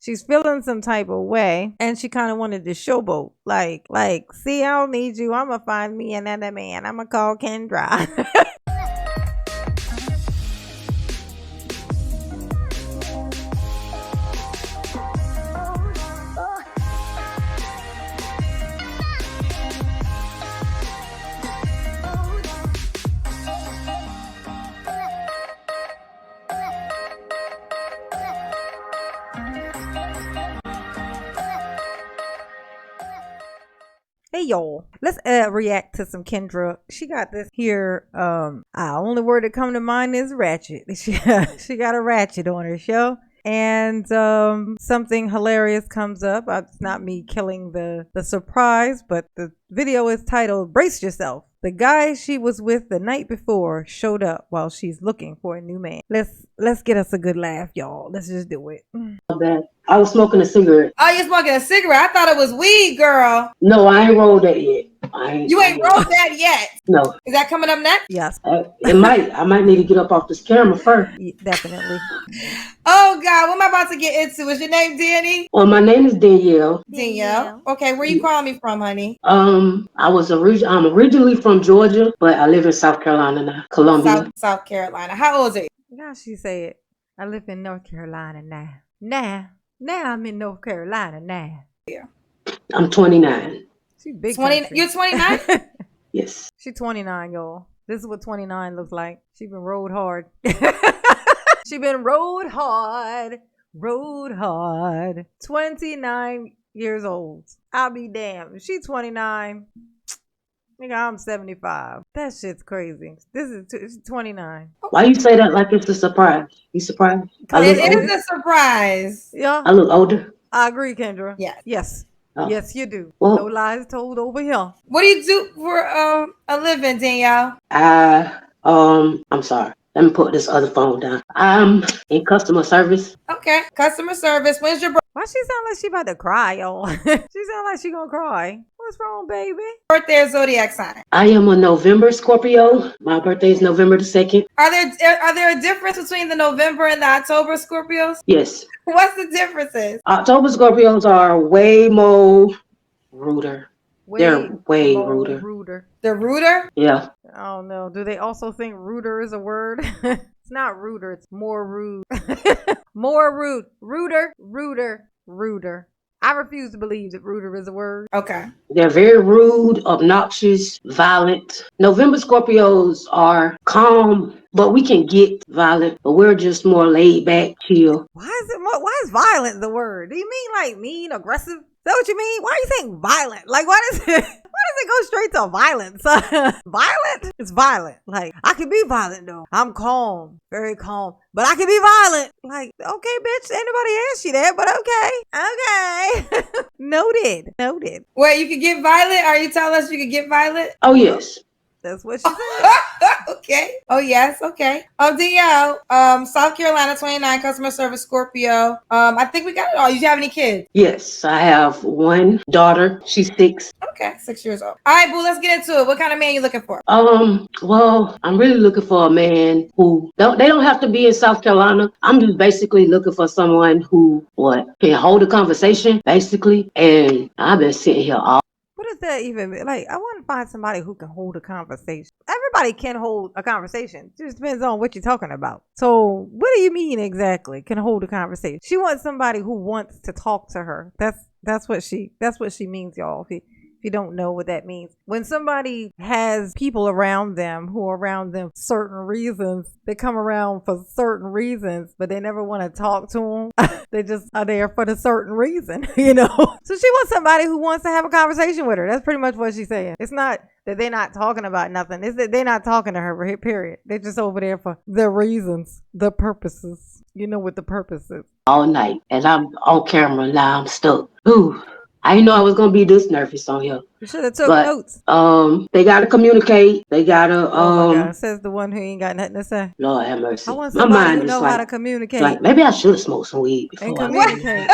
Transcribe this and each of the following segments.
she's feeling some type of way, and she kind of wanted to showboat, like, see, I don't need you. I'ma find me another man. I'ma call Kendra. Hey y'all, let's react to some Kendra. She got this here. Only word that come to mind is ratchet. She got a ratchet on her show, and something hilarious comes up. It's not me killing the surprise, but the video is titled "Brace Yourself." The guy she was with the night before showed up while she's looking for a new man. Let's get us a good laugh, y'all. Let's just do it. I was smoking a cigarette. Oh, you're smoking a cigarette? I thought it was weed, girl. No, I ain't rolled that yet. You ain't rolled that yet? No. Is that coming up next? Yes. It might. I might need to get up off this camera first. Yeah, definitely. Oh, God. What am I about to get into? Is your name Danny? Well, my name is Danielle. Danielle. Okay, where you calling me from, honey? I'm originally from Georgia, but I live in South Carolina now. Columbia. South Carolina. How old is it? Now she said, I live in North Carolina now. Now I'm in North Carolina now. Yeah. I'm 29. She's big. 20. You're 29? Yes. She's 29, y'all. This is what 29 looks like. She been rode hard. She been rode hard. 29 years old. I'll be damned. She's 29. Nigga, I'm 75. That shit's crazy. It's 29. Why you say that like it's a surprise? You surprised? It is a surprise. Yeah. I look older. I agree, Kendra. Yes. Yes. Oh. Yes, you do. Well, no lies told over here. What do you do for a living, Danielle? I'm sorry. Let me put this other phone down. I'm in customer service. Okay. Customer service. When's your Why she sound like she about to cry, y'all? She sound like she gonna cry. What's wrong, baby? birthday or zodiac sign? I am a November Scorpio. My birthday is November the 2nd. Are there a difference between the November and the October Scorpios? Yes. What's the differences? October Scorpios are way more ruder. They're way ruder. The ruder? Yeah. I don't know. Do they also think ruder is a word? It's not ruder. It's more rude. More rude. Ruder. I refuse to believe that ruder is a word. Okay. They're very rude, obnoxious, violent. November Scorpios are calm, but we can get violent, but we're just more laid back, chill. Why is violent the word? Do you mean like mean, aggressive? Is that what you mean? Why are you saying violent? Like, why does it go straight to violence? Violent? It's violent. Like, I can be violent though. I'm calm, very calm, but I can be violent. Like, okay, bitch, ain't nobody asked you that, but okay. Noted. Wait, you can get violent? Are you telling us you can get violent? Oh, yes. That's what she said. Okay. Oh, yes. Okay. Oh, DL, South Carolina, 29, customer service, Scorpio. I think we got it all. You have any kids? Yes, I have one daughter. She's 6. Okay, 6 years old. All right, boo, let's get into it. What kind of man you looking for? Well, I'm really looking for a man who they don't have to be in South Carolina. I'm just basically looking for someone who can hold a conversation, basically. And I've been sitting here all. What does that even mean? Like, I want to find somebody who can hold a conversation. Everybody can hold a conversation. It just depends on what you're talking about. So what do you mean exactly can hold a conversation? She wants somebody who wants to talk to her. That's what she means, y'all. If you don't know what that means. When somebody has people around them who are around them for certain reasons, they come around for certain reasons, but they never want to talk to them. They just are there for the certain reason, you know? So she wants somebody who wants to have a conversation with her. That's pretty much what she's saying. It's not that they're not talking about nothing. It's that they're not talking to her, period. They're just over there for the reasons, the purposes. You know what the purpose is. All night. And I'm on camera now. I'm stuck. Ooh. I didn't know I was going to be this nervous on here. You should have took notes. They got to communicate. They got to... oh, my God. Says the one who ain't got nothing to say. Lord have mercy. I want somebody who know how to communicate. Like, maybe I should have smoked some weed before. And communicate.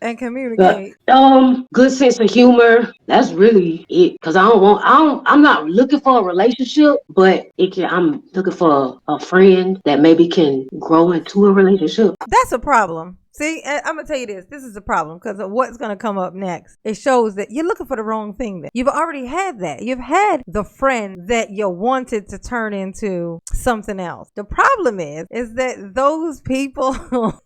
And communicate. But, good sense of humor. That's really it. Because I'm not looking for a relationship, but I'm looking for a friend that maybe can grow into a relationship. That's a problem. See, I'm gonna tell you this. This is a problem because of what's gonna come up next. It shows that you're looking for the wrong thing. Then you've already had that. You've had the friend that you wanted to turn into something else. The problem is that those people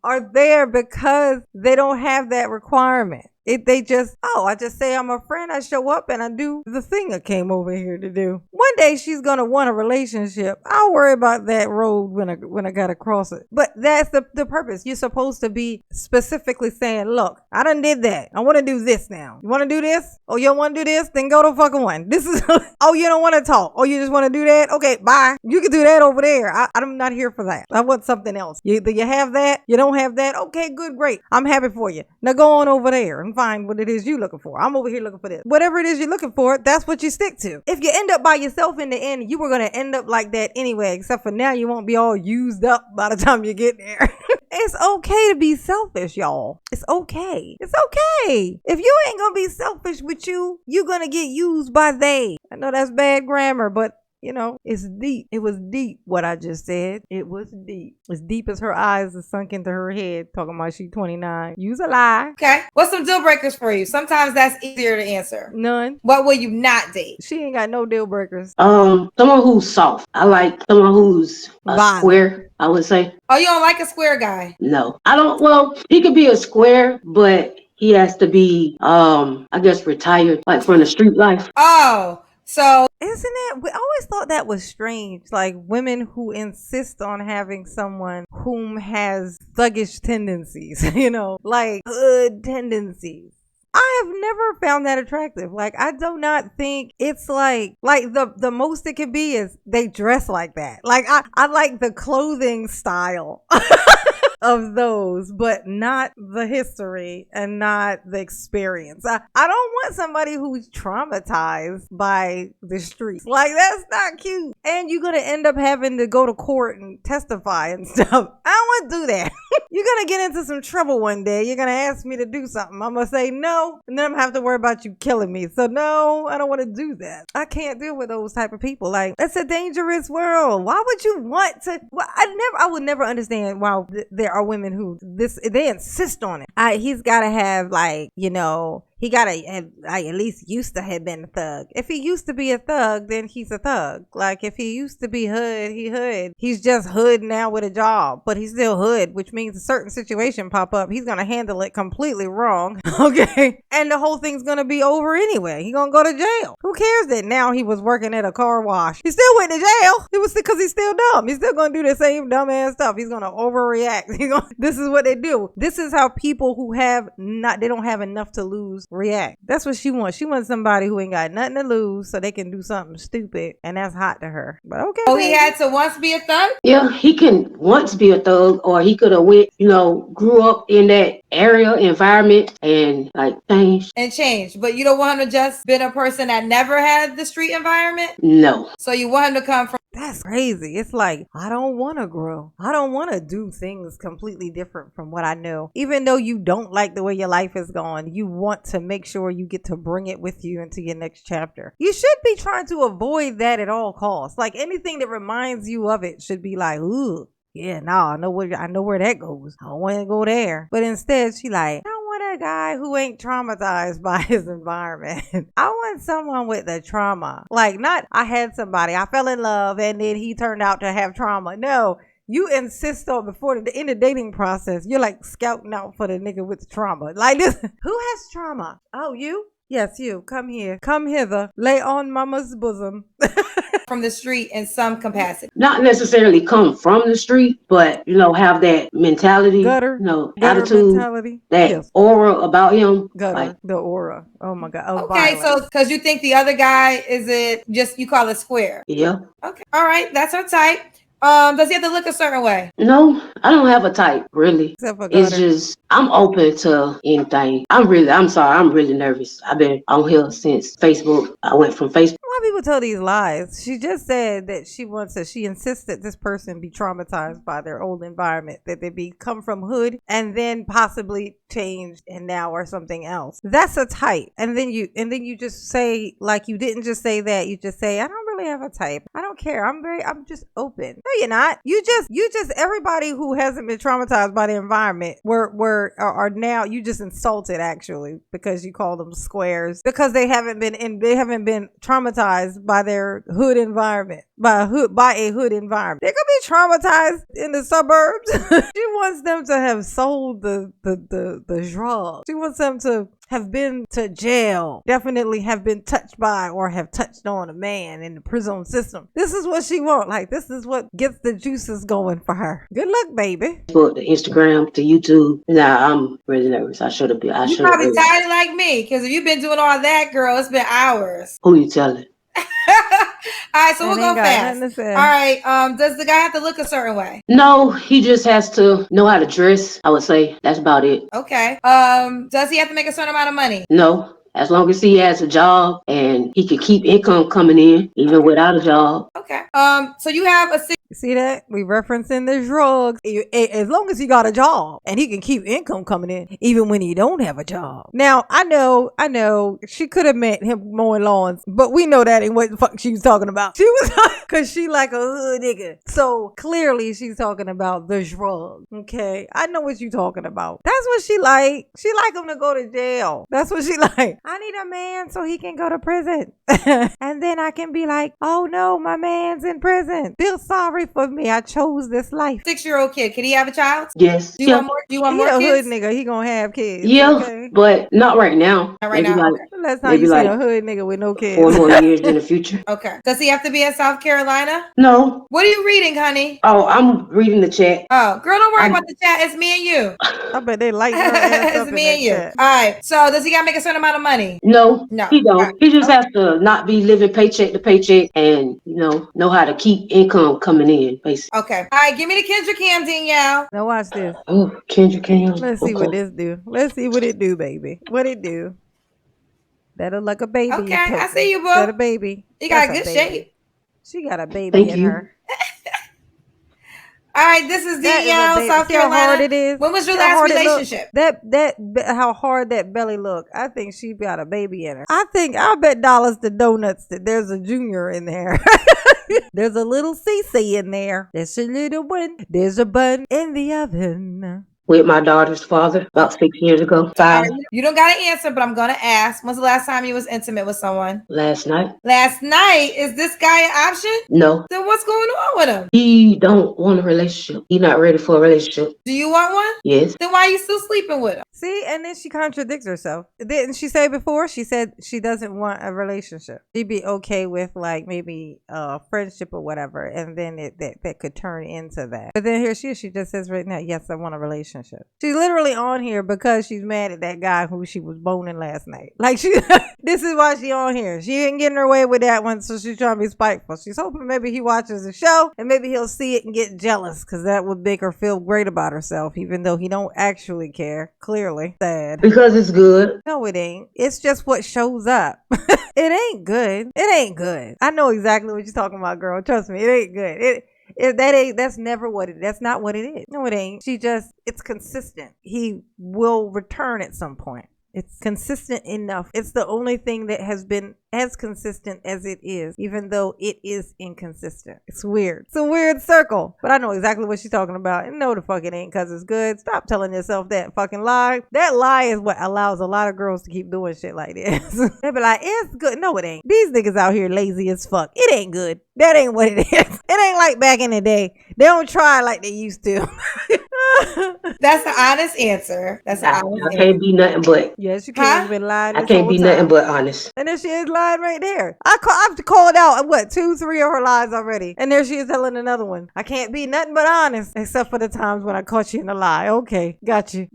are there because they don't have that requirement. They just, I just say I'm a friend. I show up and I do the thing I came over here to do. One day she's gonna want a relationship. I'll worry about that road when I gotta cross it. But that's the purpose. You're supposed to be specifically saying, look, I done did that. I want to do this now. You want to do this? Oh, you don't want to do this? Then go to fucking one. This is, oh, you don't want to talk. Oh, you just want to do that? Okay, bye. You can do that over there. I'm not here for that. I want something else. Either you have that, you don't have that. Okay, good, great. I'm happy for you. Now go on over there and find what it is you're looking for. I'm over here looking for this. Whatever it is you're looking for, that's what you stick to. If you end up by yourself in the end, you were going to end up like that anyway, except for now you won't be all used up by the time you get there. It's okay to be selfish, y'all. It's okay. It's okay. If you ain't going to be selfish with you, you're going to get used by they. I know that's bad grammar, but you know, it's deep. It was deep what I just said. It was deep. As deep as her eyes are sunk into her head, talking about she 29. Use a lie. Okay. What's some deal breakers for you? Sometimes that's easier to answer. None. What will you not date? She ain't got no deal breakers. Someone who's soft. I like someone who's a square, I would say. Oh, you don't like a square guy? No. I don't, well, he could be a square, but he has to be, I guess, retired, like from the street life. Oh. So isn't it? We always thought that was strange. Like women who insist on having someone whom has thuggish tendencies, you know, like hood tendencies. I have never found that attractive. Like, I do not think it's like the most it can be is they dress like that. Like, I like the clothing style of those, but not the history and not the experience. I don't want somebody who's traumatized by the streets. Like, that's not cute. And you're going to end up having to go to court and testify and stuff. I don't want to do that. You're going to get into some trouble one day. You're going to ask me to do something. I'm going to say no, and then I'm going to have to worry about you killing me. So no, I don't want to do that. I can't deal with those type of people. Like, it's a dangerous world. Why would you want to? Well, I would never understand why there are women who they insist on it. He's got to have, like, you know, he gotta have, like, at least used to have been a thug. If he used to be a thug, then he's a thug. Like, if he used to be hood, he hood. He's just hood now with a job, but he's still hood, which means a certain situation pop up, he's gonna handle it completely wrong. Okay, and the whole thing's gonna be over anyway. He gonna go to jail. Who cares that now he was working at a car wash? He still went to jail. It was because he's still dumb. He's still gonna do the same dumb ass stuff. He's gonna overreact. This is what they do. This is how people who they don't have enough to lose react. That's what she wants. She wants somebody who ain't got nothing to lose so they can do something stupid, and that's hot to her. But okay. Oh, he had to once be a thug? Yeah, he can once be a thug, or he could have went, grew up in that area, environment, and like changed. But you don't want him to just been a person that never had the street environment? No. So you want him to come from. That's crazy. It's like, I don't want to grow. I don't want to do things completely different from what I know. Even though you don't like the way your life is going, you want to make sure you get to bring it with you into your next chapter. You should be trying to avoid that at all costs. Like, anything that reminds you of it should be like, ooh, yeah, I know where that goes. I don't want to go there. But instead, she like, I don't want a guy who ain't traumatized by his environment. I want someone with the trauma. Like, not I had somebody, I fell in love, and then he turned out to have trauma. No, you insist on in the dating process, you're like scouting out for the nigga with the trauma. Like this, who has trauma? Oh, you? Yes, you. Come here. Come hither. Lay on mama's bosom. From the street in some capacity. Not necessarily come from the street, but, have that mentality, gutter attitude, mentality. that aura about him. The aura. Oh my God. Oh, okay, violence. So because you think the other guy, is it just, you call it square? Yeah. Okay. All right. That's her type. Does he have to look a certain way? No, I don't have a type, really. It's just, I'm open to anything. I'm really nervous. I've been on here since Facebook. I went from Facebook. Why people tell these lies? She just said that she insists that this person be traumatized by their old environment, that they come from hood and then possibly changed and now are something else. That's a type. And then you just say, like, you didn't just say that, you just say, I don't really have a type. I don't care. I'm just open. No, you're not. You just everybody who hasn't been traumatized by the environment are now, you just insulted actually, because you call them squares, because they haven't been traumatized by their hood environment, by a hood environment. They could be traumatized in the suburbs. She wants them to have sold the drug. She wants them to have been to jail, definitely have been touched by or have touched on a man in the prison system. This is what she wants. Like, this is what gets the juices going for her. Good luck, baby. Facebook, the Instagram, the YouTube. Nah, I'm really nervous. I should have been. You probably tired like me, because if you've been doing all that, girl, it's been hours. Who you telling? All right, so we'll go fast. All right, does the guy have to look a certain way? No, he just has to know how to dress. I would say that's about it. Okay. Does he have to make a certain amount of money? No. As long as he has a job and he can keep income coming in, even without a job. Okay. So you have a See that? We referencing the drugs. As long as he got a job and he can keep income coming in, even when he don't have a job. Now, I know, she could have met him mowing lawns, but we know that ain't what the fuck she was talking about. She was, because she like a hood nigga. So clearly she's talking about the drugs. Okay? I know what you talking about. That's what she like. She like him to go to jail. That's what she like. I need a man so he can go to prison. And then I can be like, oh no, my man's in prison. Feel sorry for me. I chose this life. 6-year-old kid. Can he have a child? Yes. Do you want more? Do you want more kids? kids? Hood nigga. He gonna have kids. Yeah, okay? but not right now. Not right maybe now. Like, Okay. Last time you seen a hood nigga with no kids. 4 more years in the future. Okay. Does he have to be in South Carolina? No. What are you reading, honey? Oh, I'm reading the chat. Oh, girl, don't worry about the chat. It's me and you. I bet they like your ass It's up in me that and you. chat. All right. So does he gotta make a certain amount of money? No, No. he don't. Right. He just has to not be living paycheck to paycheck and, know how to keep income coming in, basically. Okay. All right. Give me the Kendra Cam, Danielle. Now watch this. Oh, Kendra Cam. Let's see what this do. Let's see what it do, baby. What it do. That'll look a baby. Okay. I see you, boo. That a baby. You got That's good a baby. shape. She got a baby Thank in you. her. All right. This is Danielle, South See how Carolina. hard it is? When was your See how last hard it look? relationship? How hard that belly look. I think she got a baby in her. I'll bet dollars to donuts that there's a junior in there. There's a little CC in there. There's a little one. There's a bun in the oven. With my daughter's father about 6 years ago. 5. You don't got to answer, but I'm going to ask. When's the last time you was intimate with someone? Last night. Last night? Is this guy an option? No. Then what's going on with him? He don't want a relationship. He not ready for a relationship. Do you want one? Yes. Then why are you still sleeping with him? See, and then she contradicts herself. Didn't she say before? She said she doesn't want a relationship. She'd be okay with like maybe a friendship or whatever, and then that could turn into that. But then here she is. She just says right now, yes, I want a relationship. She's literally on here because she's mad at that guy who she was boning last night. Like this is why she on here. She ain't getting her way with that one, so she's trying to be spiteful. She's hoping maybe he watches the show and maybe he'll see it and get jealous, because that would make her feel great about herself, even though he don't actually care. Clearly sad. Because it's good. No, it ain't. It's just what shows up. It ain't good. It ain't good. I know exactly what you're talking about, girl. Trust me, it ain't good. That's never what it is. That's not what it is. No, it ain't. It's consistent. He will return at some point. It's consistent enough. It's the only thing that has been as consistent as it is, even though it is inconsistent. It's weird. It's a weird circle. But I know exactly what she's talking about. And no, the fuck it ain't, because it's good. Stop telling yourself that fucking lie. That lie is what allows a lot of girls to keep doing shit like this. They be like, it's good. No, it ain't. These niggas out here lazy as fuck. It ain't good. That ain't what it is. It ain't like back in the day. They don't try like they used to. That's the honest answer. That's the honest answer. I can't be nothing but. Yes, you can't even lie. I can't be nothing but honest. And there she is lying right there. I've called out, 2, 3 of her lies already. And there she is telling another one. I can't be nothing but honest, except for the times when I caught you in a lie. Okay, got you.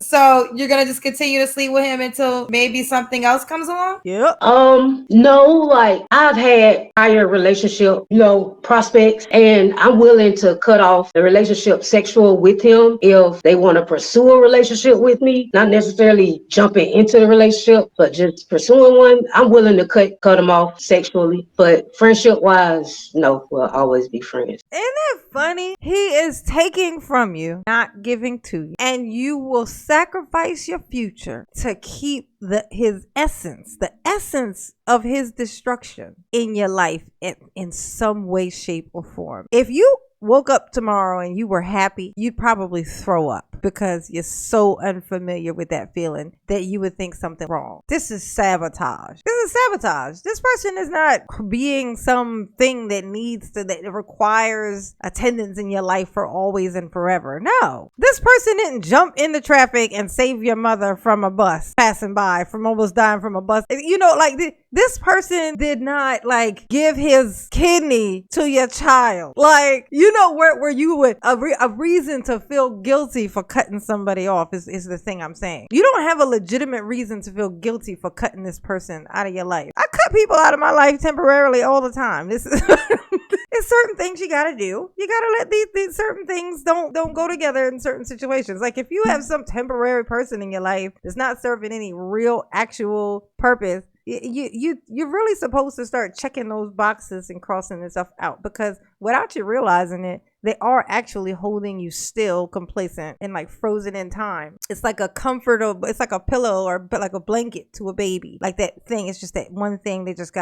So you're going to just continue to sleep with him until maybe something else comes along? Yep. No, like I've had prior relationship, prospects, and I'm willing to cut off the relationship sexual with with him if they want to pursue a relationship with me, not necessarily jumping into the relationship, but just pursuing one. I'm willing to cut them off sexually, but friendship wise, no, we'll always be friends. Isn't that funny? He is taking from you, not giving to you, and you will sacrifice your future to keep his essence, the essence of his destruction in your life in some way, shape, or form. If you woke up tomorrow and you were happy, you'd probably throw up because you're so unfamiliar with that feeling that you would think something wrong. This is sabotage. This is sabotage. This person is not being something that requires attendance in your life for always and forever. No, this person didn't jump into traffic and save your mother from a bus passing by, from almost dying from a bus. You know, like this person did not like give his kidney to your child. Like, you know, where you would a reason to feel guilty for cutting somebody off is the thing I'm saying. You don't have a legitimate reason to feel guilty for cutting this person out of your life. I cut people out of my life temporarily all the time. This is it's certain things you gotta do. You gotta let these certain things don't go together in certain situations. Like if you have some temporary person in your life that's not serving any real actual purpose, you're really supposed to start checking those boxes and crossing this stuff out, because without you realizing it, they are actually holding you still complacent and like frozen in time. It's like a it's like a pillow or like a blanket to a baby. Like that thing, it's just that one thing they just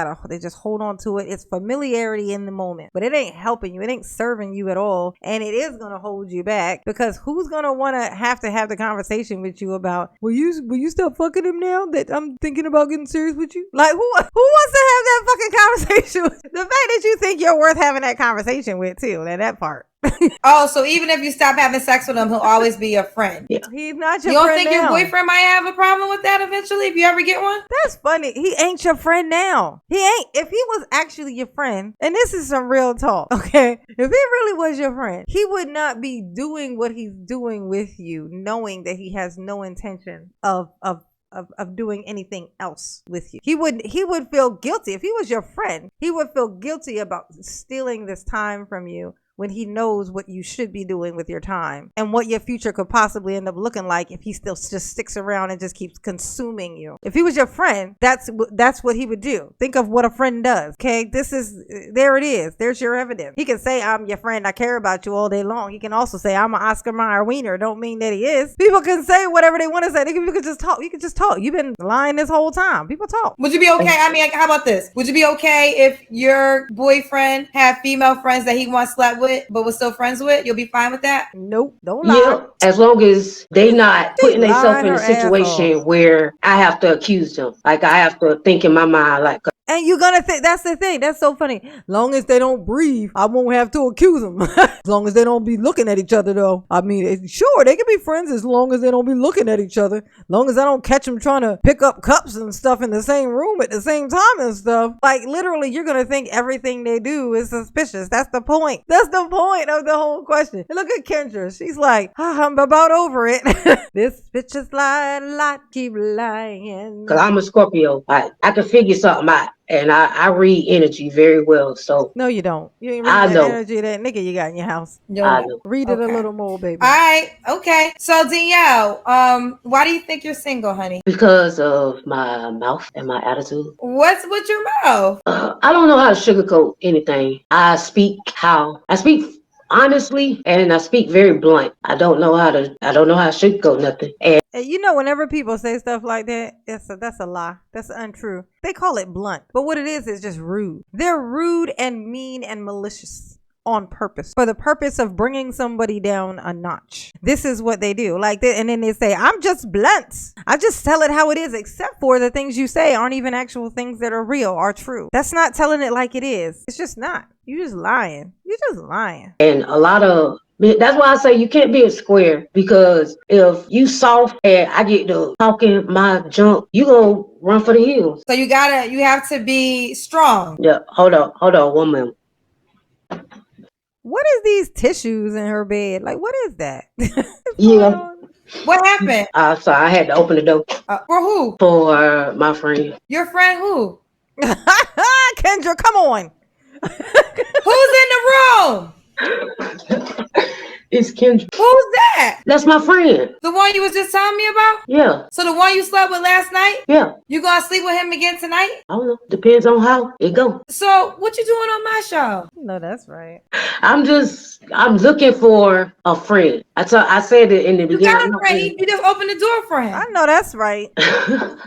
hold on to it. It's familiarity in the moment, but it ain't helping you. It ain't serving you at all. And it is going to hold you back, because who's going to want to have the conversation with you about, will you still fucking him now that I'm thinking about getting serious with you? Like who wants to have that fucking conversation? The fact that you think you're worth having that conversation with too, that part. Oh, so even if you stop having sex with him, he'll always be your friend. Yeah. He's not your friend. You don't think now. your boyfriend might have a problem with that eventually if you ever get one? That's funny. He ain't your friend now. He ain't. If he was actually your friend, and this is some real talk, okay? If he really was your friend, he would not be doing what he's doing with you, knowing that he has no intention of doing anything else with you. He would feel guilty. If he was your friend, he would feel guilty about stealing this time from you, when he knows what you should be doing with your time and what your future could possibly end up looking like if he still just sticks around and just keeps consuming you. If he was your friend, that's what he would do. Think of what a friend does. Okay, there it is. There's your evidence. He can say, I'm your friend, I care about you all day long. He can also say, I'm an Oscar Mayer wiener. Don't mean that he is. People can say whatever they want to say. You can just talk. You can just talk. You've been lying this whole time. People talk. Would you be okay? I mean, how about this? Would you be okay if your boyfriend had female friends that he once slept with but was still friends with? You'll be fine with that? Nope, don't lie. Yeah, as long as they not putting themselves in a situation where I have to accuse them. Like I have to think in my mind, like, and you're gonna think, that's the thing, that's so funny. Long as they don't breathe, I won't have to accuse them. As long as they don't be looking at each other though. I mean, sure, they can be friends as long as they don't be looking at each other. Long as I don't catch them trying to pick up cups and stuff in the same room at the same time and stuff. Like literally, you're gonna think everything they do is suspicious. That's the point. That's the point of the whole question. And look at Kendra. She's like, I'm about over it. This bitch is lying a lot, keep lying. Cause I'm a Scorpio. I can figure something out. And I read energy very well. So no, you don't. You ain't read that energy that nigga you got in your house. I know. Read it a little more, baby. All right. Okay. So Danielle, why do you think you're single, honey? Because of my mouth and my attitude. What's with your mouth? I don't know how to sugarcoat anything. I speak honestly, and I speak very blunt. I don't know how to sugarcoat nothing. And you know, whenever people say stuff like that, that's a lie. That's untrue. They call it blunt, but what it is just rude. They're rude and mean and malicious on purpose, for the purpose of bringing somebody down a notch. This is what they do. Like and then they say, I'm just blunt. I just tell it how it is, except for the things you say aren't even actual things that are real, are true. That's not telling it like it is. It's just not. You just lying. You just lying. And that's why I say you can't be a square, because if you soft and I get to talking my junk, you gonna run for the hills. So you have to be strong. Yeah, hold on, woman. What is these tissues in her bed? Like, what is that? Yeah. What happened? So I had to open the door. For who? For my friend. Your friend who? Kendra, come on. Who's in the room? It's Kendra. Who's that? That's my friend. The one you was just telling me about? Yeah. So the one you slept with last night? Yeah. You gonna sleep with him again tonight? I don't know. Depends on how it go. So what you doing on my show? No, that's right. I'm looking for a friend. I said it in the You beginning. got a friend. You just opened the door for him. I know that's right.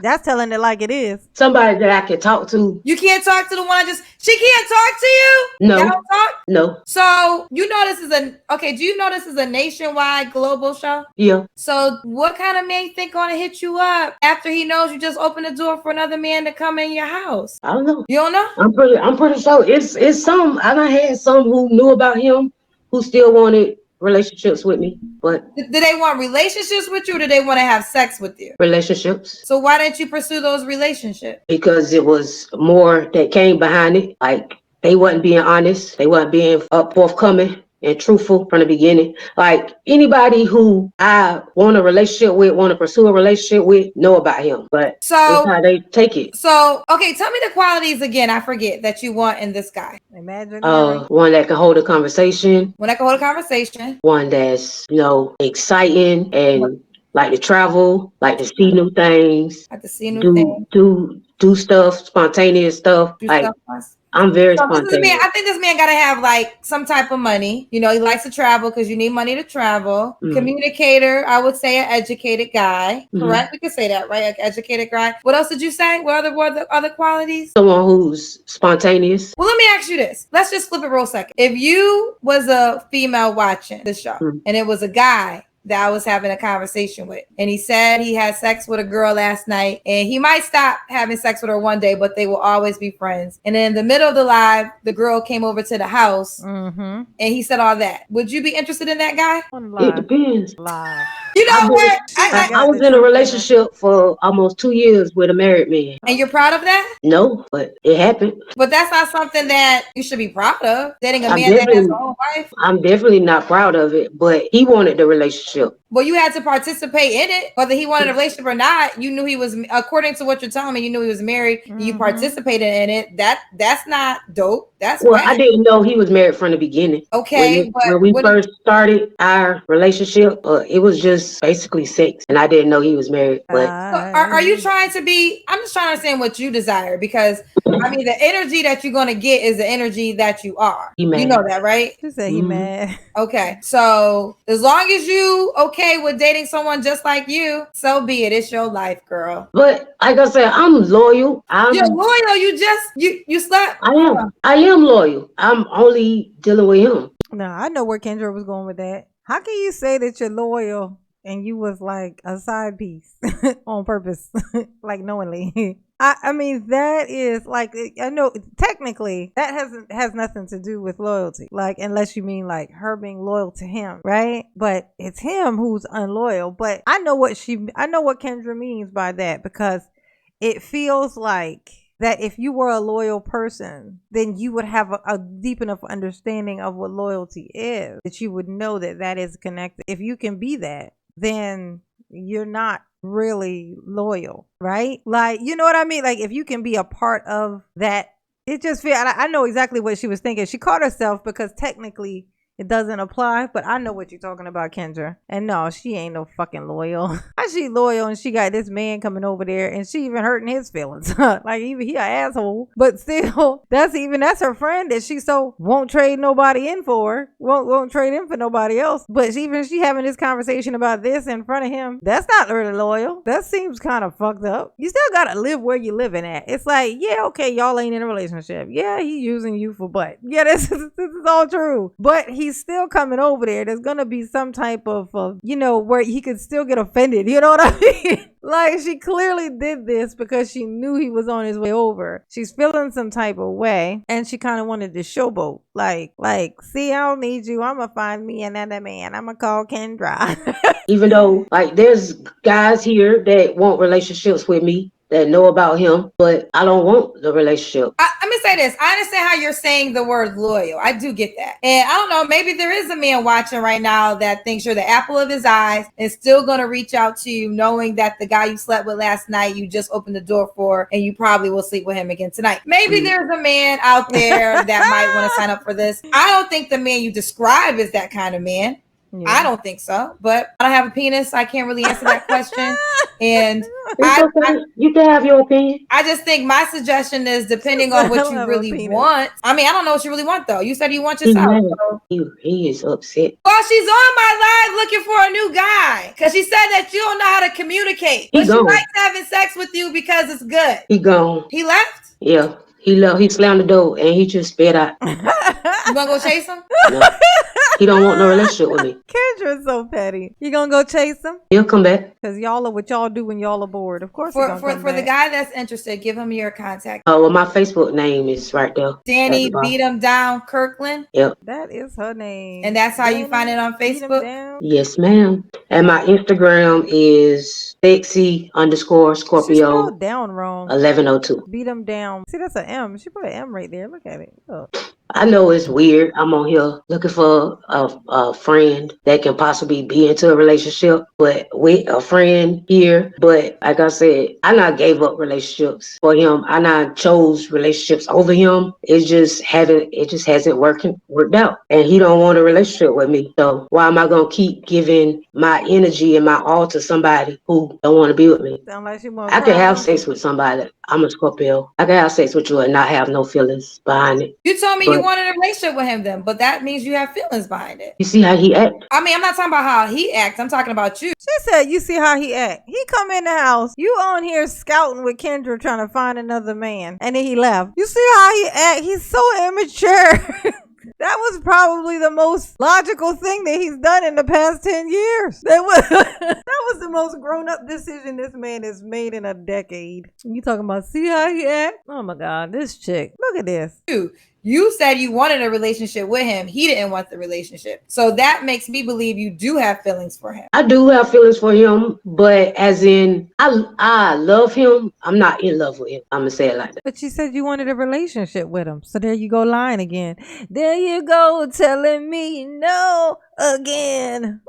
That's telling it like it is. Somebody that I can talk to. You can't talk to the one she can't talk to you? No. Y'all don't talk? No. So you know this is do you know this is a nationwide global show? Yeah. So what kind of man you think gonna hit you up after he knows you just opened the door for another man to come in your house? I don't know. You don't know? I'm pretty sure it's some. I done had some who knew about him who still wanted relationships with me, but Do they want relationships with you, or do they want to have sex with you? relationships. So why didn't you pursue those relationships? Because it was more that came behind it. Like they wasn't being honest. They wasn't being forthcoming and truthful from the beginning. Like anybody who I want a relationship with, want to pursue a relationship with, know about him. But So that's how they take it. So okay, tell me the qualities again. I forget that you want in this guy. Imagine One that can hold a conversation. When I can hold a conversation. One that's, exciting and like to travel, like to see new things, Like to see new things. do stuff, spontaneous stuff. Do Like stuff. I'm very So spontaneous. I think this man gotta have like some type of money. He likes to travel because you need money to travel. Mhm. Communicator, I would say an educated guy. Mhm. Correct? We could say that, right? An educated guy. What else did you say? What other qualities? Someone who's spontaneous. Well, let me ask you this. Let's just flip it real second. If you was a female watching the show and it was a guy that I was having a conversation with, and he said he had sex with a girl last night, and he might stop having sex with her one day, but they will always be friends. And then in the middle of the live, the girl came over to the house, and he said all that. Would you be interested in that guy? It depends. Live. You know what? I was in a relationship for almost 2 years with a married man. And you're proud of that? No, but it happened. But that's not something that you should be proud of. Dating a I'm man that has definitely- his own wife. I'm definitely not proud of it, but he wanted the relationship. Well, you had to participate in it, whether he wanted a relationship or not. You knew he was, according to what you're telling me, you knew he was married. You participated in it. That's not dope. That's Well, whack. I didn't know he was married from the beginning. Okay, when we first started our relationship, it was just basically sex, and I didn't know he was married. But So are you trying to be? I'm just trying to understand what you desire, because I mean the energy that you're gonna get is the energy that you are. He mad. You know that, right? She said he mad. Okay, so as long as you okay with dating someone just like you, so be it. It's your life, girl. But like I said, I'm loyal. You're loyal. You slept. I am loyal. I'm only dealing with him. No, I know where Kendra was going with that. How can you say that you're loyal and you was like a side piece on purpose, like knowingly? I mean, that is like, I know technically that has nothing to do with loyalty, like unless you mean like her being loyal to him, right? But it's him who's unloyal. But I know what Kendra means by that, because it feels like that if you were a loyal person, then you would have a deep enough understanding of what loyalty is, that you would know that that is connected. If you can be that, then you're not really loyal, right? Like, you know what I mean? Like, if you can be a part of that, it just feels, I know exactly what she was thinking. She caught herself because technically it doesn't apply, but I know what you're talking about, Kendra. And no, she ain't no fucking loyal. How she loyal and she got this man coming over there and she even hurting his feelings? Like, even he an asshole, but still, that's her friend that she so won't trade nobody in for, won't trade in for nobody else. But even she having this conversation about this in front of him, that's not really loyal. That seems kind of fucked up. You still gotta live where you living at. It's like, yeah, okay, y'all ain't in a relationship. Yeah, he using you for butt. Yeah, this is all true. But he's still coming over there. There's gonna be some type of where he could still get offended. You know what I mean? Like, she clearly did this because she knew he was on his way over. She's feeling some type of way, and she kind of wanted to showboat. Like, see, I don't need you. I'm gonna find me another man. I'm gonna call Kendra. Even though, like, there's guys here that want relationships with me, that know about him, but I don't want the relationship. Let me say this. I understand how you're saying the word loyal. I do get that. And I don't know, maybe there is a man watching right now that thinks you're the apple of his eyes and still going to reach out to you, knowing that the guy you slept with last night, you just opened the door for, and you probably will sleep with him again tonight. Maybe there's a man out there that might want to sign up for this. I don't think the man you describe is that kind of man. Yeah. I don't think so, but I don't have a penis. I can't really answer that question. And It's okay. You can have your opinion. I just think my suggestion is depending on what you really want. I mean, I don't know what you really want though. You said you want yourself. So. He is upset. Well, she's on my live looking for a new guy because she said that you don't know how to communicate. But she likes having sex with you because it's good. He gone. He left? Yeah. He left. He slammed the door and he just spit out. You gonna go chase him? No. He don't want no relationship with me. Kendra's so petty. You gonna go chase him? He'll come back. Because y'all are what y'all do when y'all are bored. Of course, for the guy that's interested, give him your contact. Oh, well, my Facebook name is right there. Danny Beat 'em Down Kirkland. Yep. That is her name. And that's how you find it on Facebook? Yes, ma'am. And my Instagram is sexy_Scorpio. She spelled down wrong. 1102. Beat 'em down. See, that's an M. She put an M right there. Look at it. Look. I know it's weird. I'm on here looking for a friend that can possibly be into a relationship, but with a friend here. But like I said, I not gave up relationships for him. I not chose relationships over him. It just hasn't worked out. And he don't want a relationship with me. So why am I gonna keep giving my energy and my all to somebody who don't want to be with me? Like I can have sex with somebody. I'm a Scorpio. I can have sex with you and not have no feelings behind it. You told me you wanted a relationship with him then, but that means you have feelings behind it. You see how he act? I mean, I'm not talking about how he acts. I'm talking about you. She said, you see how he act. He come in the house. You on here scouting with Kendra trying to find another man. And then he left. You see how he act? He's so immature. That was probably the most logical thing that he's done in the past 10 years. That was the most grown-up decision this man has made in a decade. You talking about see how he act? Oh my God, this chick. Look at this. You said you wanted a relationship with him. He didn't want the relationship. So that makes me believe you do have feelings for him. I do have feelings for him, but as in, I love him. I'm not in love with him. I'm going to say it like that. But you said you wanted a relationship with him. So there you go lying again. There you go telling me no again.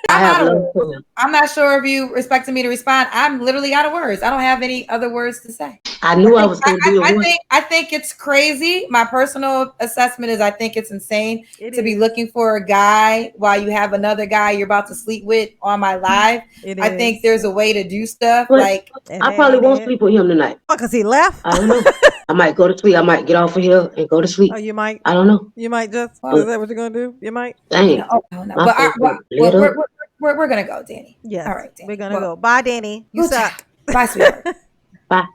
I'm not sure if you expected me to respond. I'm literally out of words. I don't have any other words to say. I knew I was going to do it. I think it's crazy. My personal assessment is I think it's insane to be looking for a guy while you have another guy you're about to sleep with on my live. I think there's a way to do stuff. But like I probably won't sleep with him tonight. Oh, because he left? I don't know. I might go to sleep. I might get off of here and go to sleep. Oh, you might? I don't know. You might just? Is that what you're going to do? You might? Dang. No. But we're going to go, Danny. Yes. All right, Danny. We're going to go. Bye, Danny. You suck. Bye, sweetheart. Bye.